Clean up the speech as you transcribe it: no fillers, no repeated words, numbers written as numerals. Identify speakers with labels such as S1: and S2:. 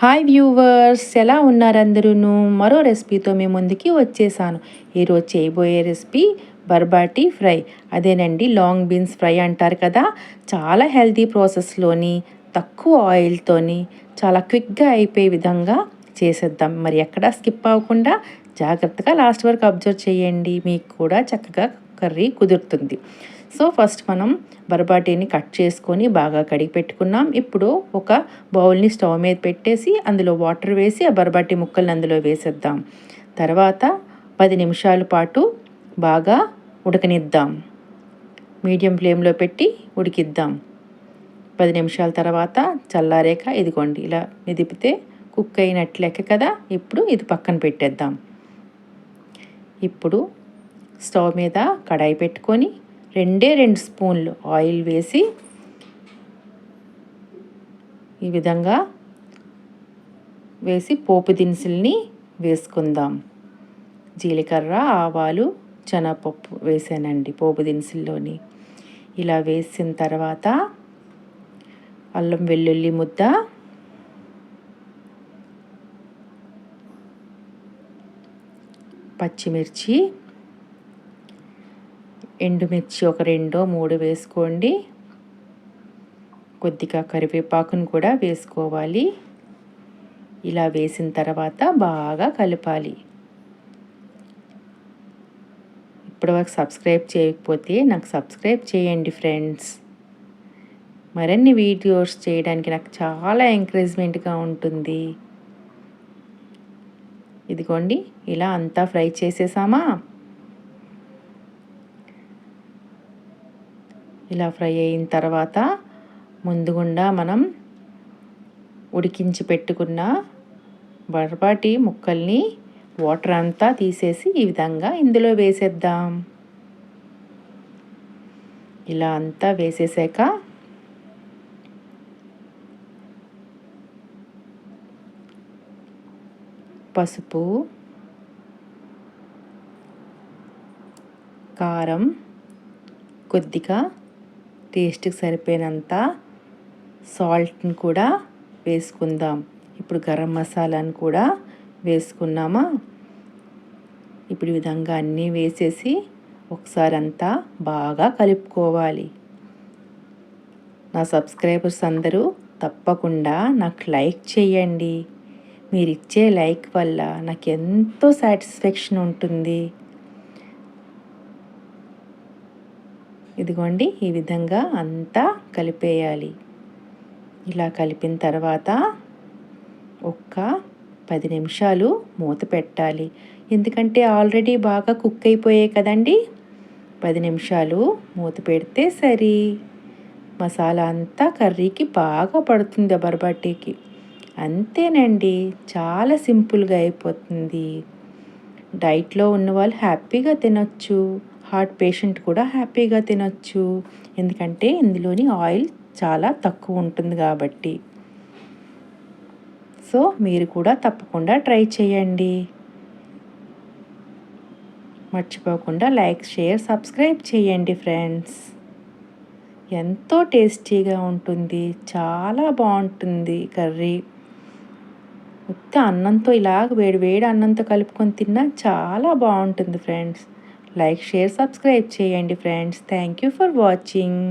S1: Hi viewers, ఎలా ఉన్నారు అందరూను? మరో రెసిపీతో మీ ముందుకి వచ్చేసాను. ఈరోజు చేయబోయే రెసిపీ బర్బాటీ ఫ్రై. అదేనండి, లాంగ్ బీన్స్ ఫ్రై అంటారు కదా. చాలా హెల్తీ ప్రాసెస్లోని తక్కువ ఆయిల్తోని చాలా క్విక్గా అయిపోయే విధంగా చేసేద్దాం. మరి ఎక్కడా స్కిప్ అవ్వకుండా జాగ్రత్తగా లాస్ట్ వరకు అబ్జర్వ్ చేయండి. మీకు కూడా చక్కగా కర్రీ కుదురుతుంది. సో ఫస్ట్ మనం బర్బాటీని కట్ చేసుకొని బాగా కడిగి పెట్టుకున్నాం. ఇప్పుడు ఒక బౌల్ని స్టవ్ మీద పెట్టేసి అందులో వాటర్ వేసి ఆ బర్బాటీ ముక్కల్ని అందులో వేసేద్దాం. తర్వాత 10 నిమిషాల పాటు బాగా ఉడకనిద్దాం. మీడియం ఫ్లేమ్లో పెట్టి ఉడికిద్దాం. 10 నిమిషాల తర్వాత చల్లారాక ఇదిగోండి ఇలా మెదిపితే కుక్ అయినట్లు లెక్క కదా. ఇప్పుడు ఇది పక్కన పెట్టేద్దాం. ఇప్పుడు స్టవ్ మీద కడాయి పెట్టుకొని 2 స్పూన్లు ఆయిల్ వేసి ఈ విధంగా వేసి పోపు దినుసుల్ని వేసుకుందాం. జీలకర్ర, ఆవాలు, శనగపప్పు వేసానండి పోపు దినుసుల్లోని. ఇలా వేసిన తర్వాత అల్లం వెల్లుల్లి ముద్ద, పచ్చిమిర్చి, ఎండుమిర్చి ఒక 2-3 వేసుకోండి. కొద్దిగా కరివేపాకును కూడా వేసుకోవాలి. ఇలా వేసిన తర్వాత బాగా కలపాలి. ఇప్పటివరకు సబ్స్క్రైబ్ చేయకపోతే నాకు సబ్స్క్రైబ్ చేయండి ఫ్రెండ్స్. మరిన్ని వీడియోస్ చేయడానికి నాకు చాలా ఎంకరేజ్మెంట్గా ఉంటుంది. ఇదిగోండి ఇలా అంతా ఫ్రై చేసేసామా. ఇలా ఫ్రై అయిన తర్వాత ముందుగుండా మనం ఉడికించి పెట్టుకున్న బర్బాటీ ముక్కల్ని వాటర్ అంతా తీసేసి ఈ విధంగా ఇందులో వేసేద్దాం. ఇలా అంతా వేసేసాక పసుపు, కారం, కొద్దిగా టేస్ట్కి సరిపోయినంత సాల్ట్ని కూడా వేసుకుందాం. ఇప్పుడు గరం మసాలాను కూడా వేసుకున్నామా. ఇప్పుడు ఈ విధంగా అన్నీ వేసేసి ఒకసారి అంతా బాగా కలుపుకోవాలి. నా సబ్స్క్రైబర్స్ అందరూ తప్పకుండా నాకు లైక్ చేయండి. మీరు ఇచ్చే లైక్ వల్ల నాకు ఎంతో సాటిస్ఫాక్షన్ ఉంటుంది. ఇదిగోండి ఈ విధంగా అంతా కలిపేయాలి. ఇలా కలిపిన తర్వాత ఒక్క 10 నిమిషాలు మూత పెట్టాలి. ఎందుకంటే ఆల్రెడీ బాగా కుక్ అయిపోయాయి కదండి. 10 నిమిషాలు మూత పెడితే సరి. మసాలా అంతా కర్రీకి బాగా పడుతుంది బర్బాటీకి. అంతేనండి, చాలా సింపుల్గా అయిపోతుంది. డైట్లో ఉన్నవాళ్ళు హ్యాపీగా తినొచ్చు. హార్ట్ పేషెంట్ కూడా హ్యాపీగా తినొచ్చు. ఎందుకంటే ఇందులోని ఆయిల్ చాలా తక్కువ ఉంటుంది కాబట్టి. సో మీరు కూడా తప్పకుండా ట్రై చేయండి. మర్చిపోకుండా లైక్, షేర్, సబ్స్క్రైబ్ చేయండి ఫ్రెండ్స్. ఎంతో టేస్టీగా ఉంటుంది, చాలా బాగుంటుంది కర్రీ. ఉత్త అన్నంతో ఇలాగ వేడి అన్నంతో కలుపుకొని తిన్నా చాలా బాగుంటుంది ఫ్రెండ్స్. లైక్, షేర్, సబ్స్క్రైబ్ చేయండి friends. Thank you for watching.